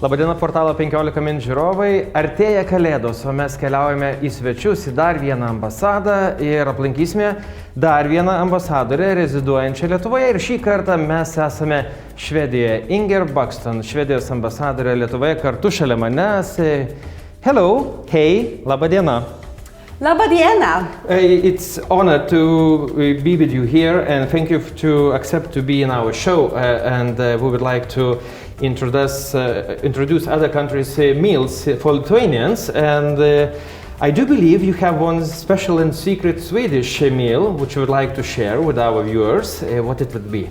Labadiena portalo 15 min žiūrovai. Artėja Kalėdos, o mes keliaujame į svečius į dar vieną ambasadą ir aplankysime dar vieną ambasadorę reziduojančią Lietuvoje. Ir šį kartą mes esame Švedijoje. Inger Buxton, Švedijos ambasadorė Lietuvoje, kartu šalia manęs. Hello, hey, labadiena. Labadiena. It's honor to be with you here and thank you to accept to be in our show and we would like to introduce other countries' meals for Lithuanians and I do believe you have one special and secret Swedish meal which you would like to share with our viewers. What it would be?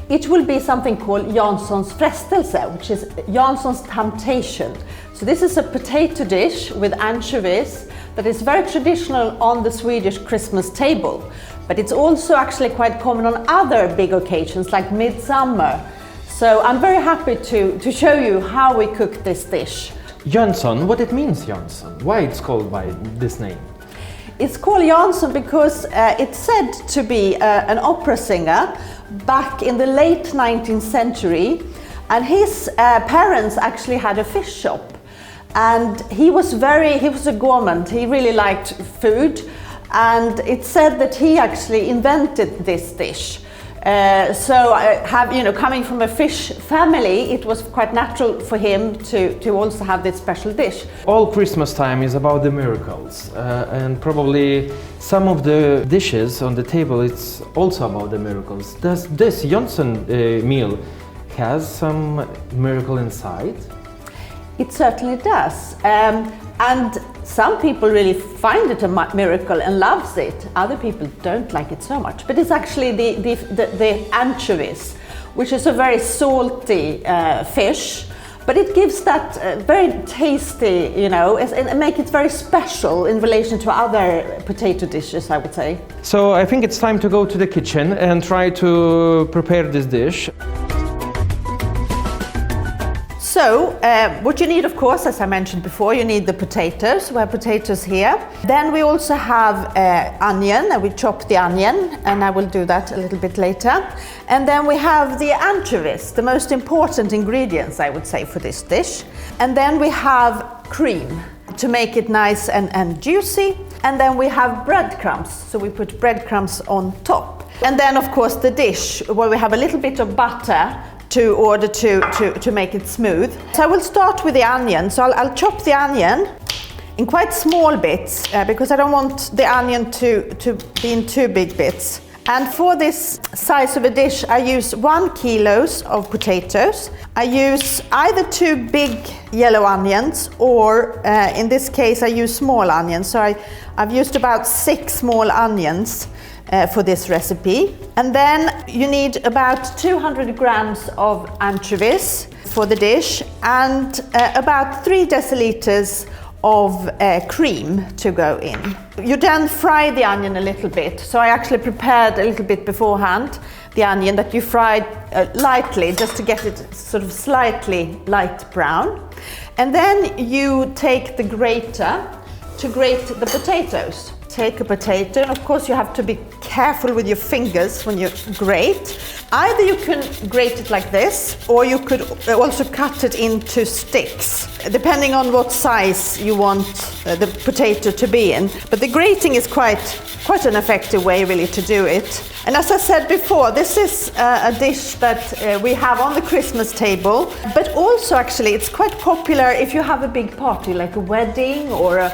It will be something called Jansson's frestelse, which is Jansson's temptation. So this is a potato dish with anchovies that is very traditional on the Swedish Christmas table. But it's also actually quite common on other big occasions like midsummer. So I'm very happy to show you how we cook this dish. Jansson, what it means, Jansson? Why it's called by this name? It's called Jansson because it's said to be an opera singer back in the late 19th century, and his parents actually had a fish shop, and he was a gourmand. He really liked food, and it's said that he actually invented this dish. Coming from a fish family, it was quite natural for him to also have this special dish. All Christmas time is about the miracles, and probably some of the dishes on the table, it's also about the miracles. Does this Jansson meal has some miracle inside? It certainly does. And some people really find it a miracle and loves it. Other people don't like it so much. But it's actually the anchovies, which is a very salty fish. But it gives that very tasty, and make it very special in relation to other potato dishes, I would say. So I think it's time to go to the kitchen and try to prepare this dish. So, what you need, of course, as I mentioned before, you need the potatoes. We have potatoes here. Then we also have onion, and we chop the onion, and I will do that a little bit later. And then we have the anchovies, the most important ingredients, I would say, for this dish. And then we have cream to make it nice and juicy. And then we have breadcrumbs, so we put breadcrumbs on top. And then, of course, the dish, where we have a little bit of butter to make it smooth. So I will start with the onion. So I'll chop the onion in quite small bits because I don't want the onion to be in too big bits. And for this size of a dish, I use 1 kilo of potatoes. I use either 2 big yellow onions or in this case I use small onions. So I've used about 6 small onions for this recipe. And then you need about 200 grams of anchovies for the dish and about 3 deciliters of cream to go in. You then fry the onion a little bit. So I actually prepared a little bit beforehand the onion that you fried lightly just to get it sort of slightly light brown. And then you take the grater to grate the potatoes. Take a potato, and of course you have to be careful with your fingers when you grate. Either you can grate it like this, or you could also cut it into sticks, depending on what size you want the potato to be in. But the grating is quite an effective way really to do it. And as I said before, this is a dish that we have on the Christmas table, but also actually it's quite popular if you have a big party like a wedding or an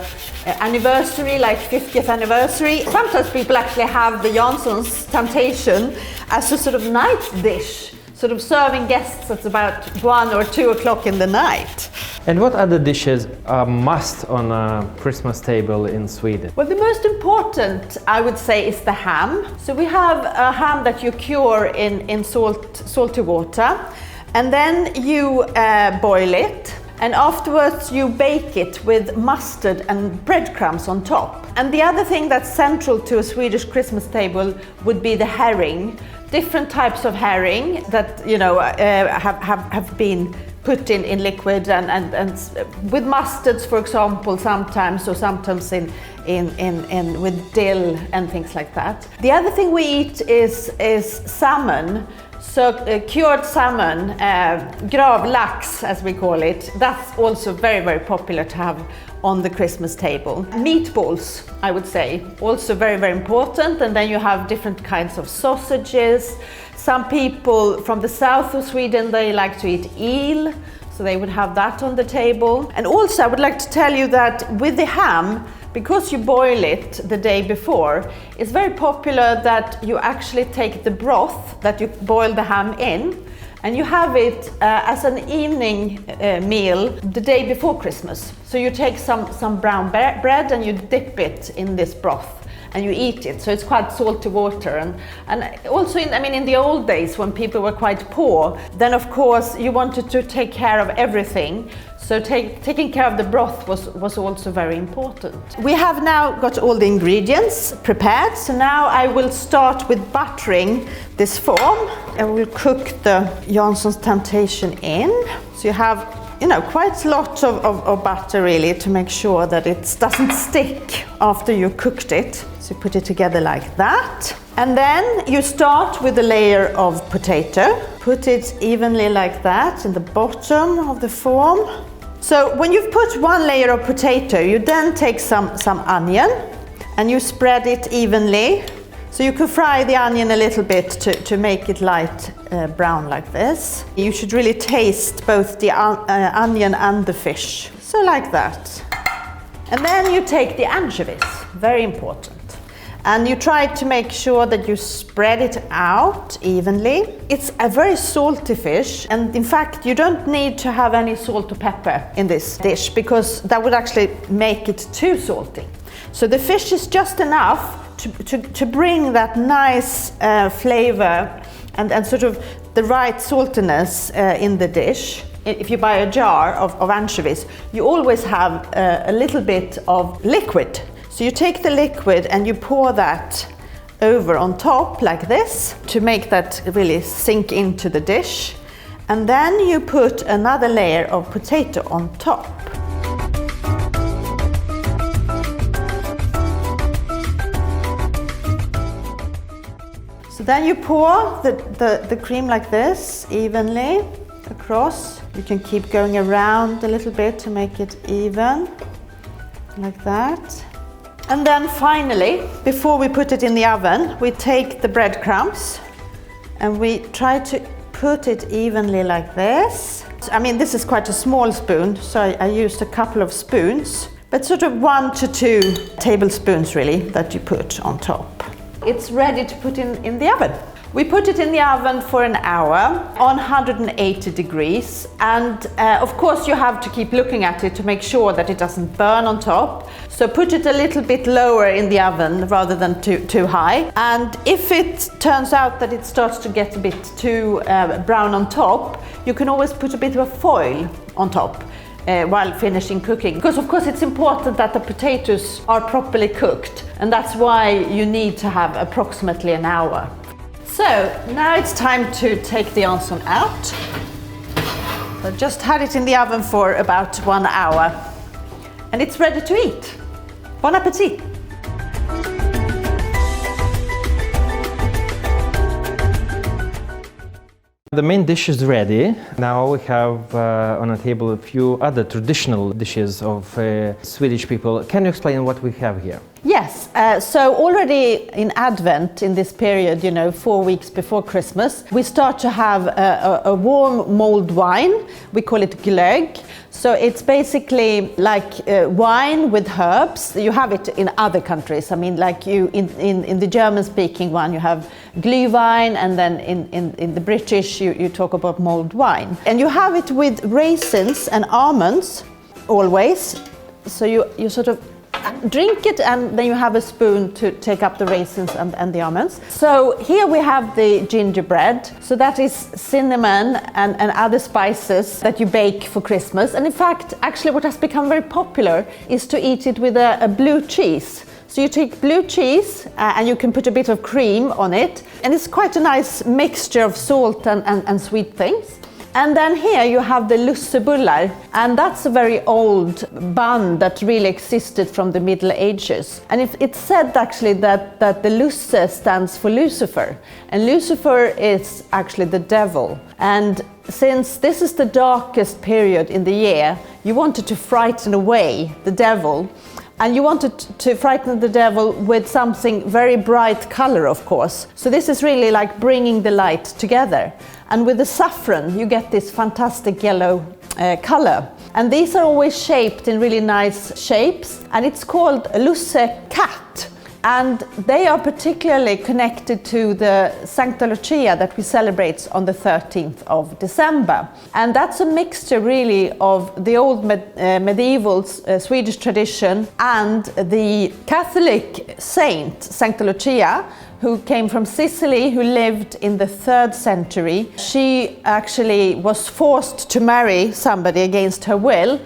anniversary like 50th anniversary. Sometimes people actually have the Jansson's temptation as a sort of night dish, sort of serving guests at about 1 or 2 o'clock in the night. And what other dishes are must on a Christmas table in Sweden? Well, the most important, I would say, is the ham. So we have a ham that you cure in salty water, and then you boil it. And afterwards you bake it with mustard and breadcrumbs on top. And the other thing that's central to a Swedish Christmas table would be the herring. Different types of herring that have been put in liquid and with mustards, for example, sometimes, or sometimes in with dill and things like that. The other thing we eat is salmon. So cured salmon, gravlax as we call it, that's also very, very popular to have on the Christmas table. Meatballs, I would say, also very, very important. And then you have different kinds of sausages. Some people from the south of Sweden, they like to eat eel, so they would have that on the table. And also I would like to tell you that with the ham, because you boil it the day before, it's very popular that you actually take the broth that you boil the ham in and you have it as an evening meal the day before Christmas. So you take some brown bread and you dip it in this broth and you eat it. So it's quite salty water. And also in the old days when people were quite poor, then of course you wanted to take care of everything. So taking care of the broth was also very important. We have now got all the ingredients prepared. So now I will start with buttering this form. I will cook the Jansson's Temptation in. So you have quite a lot of butter really to make sure that it doesn't stick after you cooked it. So you put it together like that. And then you start with a layer of potato. Put it evenly like that in the bottom of the form. So when you've put one layer of potato, you then take some onion and you spread it evenly. So you can fry the onion a little bit to make it light brown like this. You should really taste both the onion and the fish. So like that. And then you take the anchovies, very important. And you try to make sure that you spread it out evenly. It's a very salty fish, and in fact you don't need to have any salt or pepper in this dish because that would actually make it too salty. So the fish is just enough to bring that nice flavor and sort of the right saltiness in the dish. If you buy a jar of anchovies, you always have a little bit of liquid. So you take the liquid and you pour that over on top like this to make that really sink into the dish. And then you put another layer of potato on top. So then you pour the cream like this evenly across. You can keep going around a little bit to make it even, like that. And then finally, before we put it in the oven, we take the breadcrumbs and we try to put it evenly like this. This is quite a small spoon, so I used a couple of spoons, but sort of 1 to 2 tablespoons really that you put on top. It's ready to put in the oven. We put it in the oven for an hour on 180 degrees. And of course you have to keep looking at it to make sure that it doesn't burn on top. So put it a little bit lower in the oven rather than too high. And if it turns out that it starts to get a bit too brown on top, you can always put a bit of foil on top while finishing cooking. Because of course it's important that the potatoes are properly cooked. And that's why you need to have approximately an hour. So now it's time to take the Jansson out. So I just had it in the oven for about 1 hour and it's ready to eat. Bon appétit! The main dish is ready. Now we have on the table a few other traditional dishes of Swedish people. Can you explain what we have here? Yes, so already in Advent, in this period, 4 weeks before Christmas, we start to have a warm mulled wine. We call it glögg. So it's basically like wine with herbs. You have it in other countries. Like in the German-speaking one, you have glühwein, and then in the British, you talk about mulled wine. And you have it with raisins and almonds, always. So you sort of drink it and then you have a spoon to take up the raisins and the almonds. So here we have the gingerbread. So that is cinnamon and other spices that you bake for Christmas. And in fact, actually what has become very popular is to eat it with a blue cheese. So you take blue cheese and you can put a bit of cream on it. And it's quite a nice mixture of salt and sweet things. And then here you have the lussebullar, and that's a very old bun that really existed from the Middle Ages. And it's said actually that the lusse stands for Lucifer, and Lucifer is actually the devil. And since this is the darkest period in the year, you wanted to frighten away the devil. And you wanted to frighten the devil with something very bright color, of course. So this is really like bringing the light together. And with the saffron, you get this fantastic yellow color. And these are always shaped in really nice shapes. And it's called a lusse cat. And they are particularly connected to the Sancta Lucia that we celebrate on the 13th of December. And that's a mixture really of the old medieval Swedish tradition and the Catholic saint, Sancta Lucia, who came from Sicily, who lived in the 3rd century. She actually was forced to marry somebody against her will.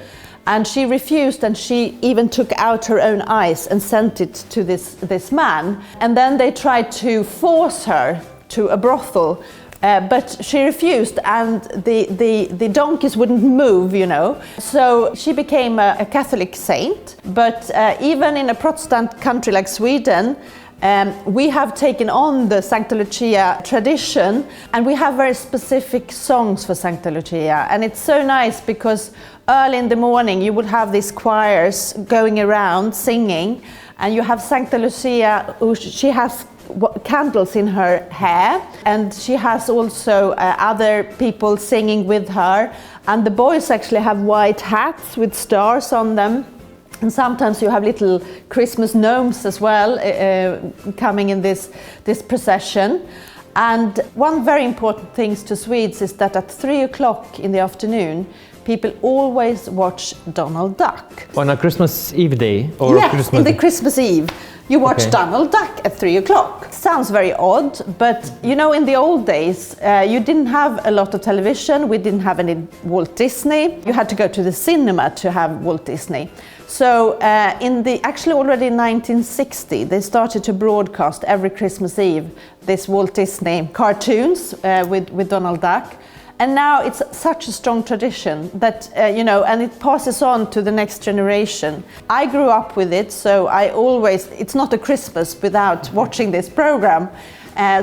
And she refused, and she even took out her own eyes and sent it to this man. And then they tried to force her to a brothel, but she refused, and the donkeys wouldn't move, you know. So she became a Catholic saint. But even in a Protestant country like Sweden, we have taken on the Sancta Lucia tradition, and we have very specific songs for Sancta Lucia. And it's so nice because early in the morning you would have these choirs going around singing, and you have Sancta Lucia, she has candles in her hair, and she has also other people singing with her, and the boys actually have white hats with stars on them. And sometimes you have little Christmas gnomes as well coming in this procession. And one very important thing to Swedes is that at 3 o'clock in the afternoon, people always watch Donald Duck. On a Christmas Eve day? Or yes, Christmas in the Christmas Eve. You watch Donald Duck at 3 o'clock. Sounds very odd, but you know, in the old days, you didn't have a lot of television. We didn't have any Walt Disney. You had to go to the cinema to have Walt Disney. So actually already in 1960, they started to broadcast every Christmas Eve this Walt Disney cartoons with Donald Duck. And now it's such a strong tradition that, you know, and it passes on to the next generation. I grew up with it, so it's not a Christmas without watching this program.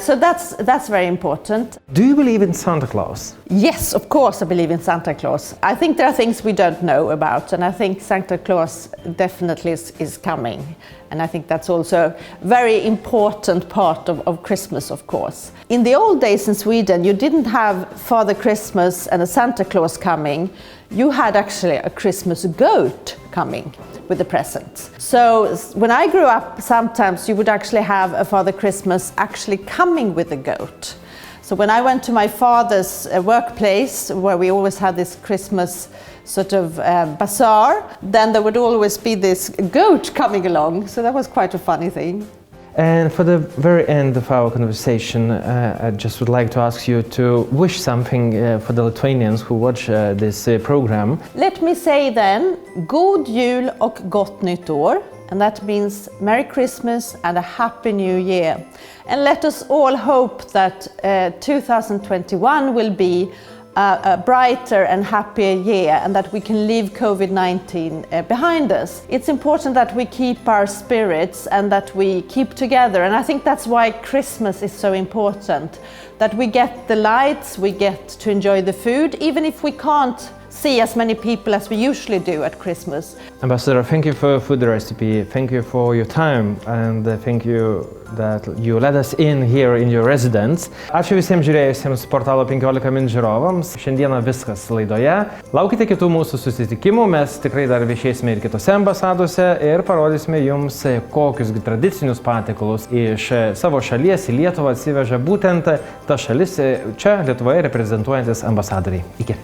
So that's very important. Do you believe in Santa Claus? Yes, of course I believe in Santa Claus. I think there are things we don't know about, and I think Santa Claus definitely is coming. And I think that's also a very important part of Christmas, of course. In the old days in Sweden, you didn't have Father Christmas and a Santa Claus coming. You had actually a Christmas goat coming with the presents. So when I grew up, sometimes you would actually have a Father Christmas actually coming with a goat. So when I went to my father's workplace, where we always had this Christmas sort of bazaar, then there would always be this goat coming along. So that was quite a funny thing. And for the very end of our conversation, I just would like to ask you to wish something for the Lithuanians who watch this program. Let me say then, God Jul och Gott Nytt År. And that means Merry Christmas and a Happy New Year. And let us all hope that 2021 will be a brighter and happier year, and that we can leave COVID-19 behind us. It's important that we keep our spirits and that we keep together, and I think that's why Christmas is so important. That we get the lights, we get to enjoy the food, even if we can't see as many people as we usually do at Christmas. Ambassador, thank you for food recipe, thank you for your time, and thank you that you let us in here in your residence. Ačiū visiems žiūrėjusiems portalo 15 min žiūrovams. Šiandieną viskas laidoje. Laukite kitų mūsų susitikimų, mes tikrai dar viešėsime ir kitose ambasadose ir parodysime jums, kokius tradicinius patiekalus iš savo šalies į Lietuvą atsiveža būtent ta šalis čia Lietuvoje reprezentuojantis ambasadoriai. Iki.